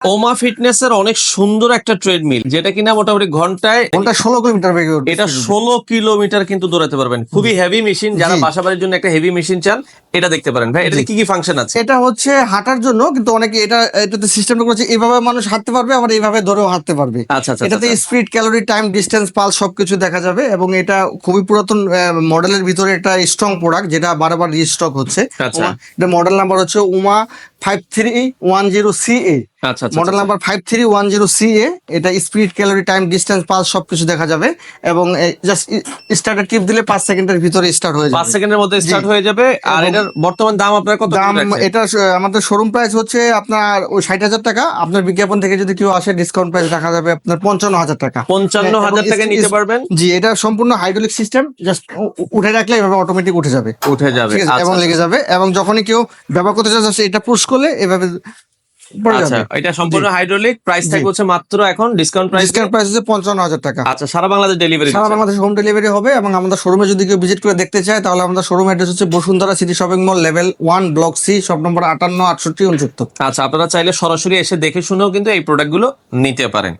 ওমা ফিটনেসের অনেক সুন্দর একটা ট্রেডমিল, যেটা কিনা মোটামুটি ঘন্টায় 16 কিলোমিটার বেগে এটা 16 কিলোমিটার কিন্তু দৌড়াতে পারবেন। খুবই হেভি মেশিন, যারা জি। বাসাবাড়ির জন্য একটা হেভি মেশিন চান এটা দেখতে পারেন ভাই। এটাতে জি। কি কি ফাংশন আছে? এটা হচ্ছে হাঁটার জন্য, কিন্তু অনেকে এটাতে সিস্টেমটা করেছে এইভাবে মানুষ হাঁটতে পারবে, আবার এইভাবে ধরেও হাঁটতে পারবে। আচ্ছা আচ্ছা এটাতে আচ্ছা। Speed, calorie, time, distance, pulse সবকিছু দেখা যাবে, এবং এটা খুবই পুরাতন মডেলের ভিতরে একটা স্ট্রং প্রোডাক্ট, যেটা বারবার রিস্টক হচ্ছে। আচ্ছা এটা মডেল নাম্বার হচ্ছে উমা 5310CA। আচ্ছা আচ্ছা মডেল আচ্ছা। Number 5310CA। এটা speed, calorie, time, distance, pulse সবকিছু দেখা যাবে, এবং জাস্ট স্টার্টার টিপ দিলে 5 সেকেন্ডের ভিতরে স্টার্ট হয়ে 5 যাবে। সেকেন্ডের মধ্যে স্টার্ট জি। হয়ে যাবে। আর এবং এটার বর্তমান দাম আপনারা কত দাম রাখছেন? এটা আমাদের শোরুম প্রাইস হচ্ছে আপনার ওই 60,000 টাকা। আপনার বিজ্ঞাপন থেকে যদি কেউ আসে ডিসকাউন্ট প্রাইস রাখা যাবে আপনার 55,000 টাকা। 55,000 টাকা নিতে পারবেন। জি, এটা সম্পূর্ণ হাইড্রোলিক সিস্টেম, জাস্ট উঠে রাখলে এভাবে অটোমেটিক উঠে যাবে, উঠে যাবে। ঠিক আছে, আচ্ছা এবং লেগে যাবে, এবং যখনই কেউ ব্যবহার করতে চায় just এটা পুশ করলে এভাবে পড়ে আচ্ছা, যাবে। এটা সম্পূর্ণ হাইড্রোলিক। প্রাইস জি। থাকবে হচ্ছে মাত্র এখন ডিসকাউন্ট প্রাইস। ডিসকাউন্ট প্রাইস হচ্ছে 55,000 টাকা। আচ্ছা, সারা বাংলাদেশ ডেলিভারি সারা বাংলাদেশ হোম ডেলিভারি হবে, এবং আমাদের শোরুমে যদি কেউ ভিজিট করে দেখতে চায় তাহলে আমাদের শোরুম অ্যাড্রেস হচ্ছে Bashundhara city shopping mall, level 1, block C, shop number 58, 68, 69। আচ্ছা, আপনারা চাইলে সরাসরি এসে দেখে শুনেও কিন্তু এই প্রোডাক্টগুলো নিতে পারেন।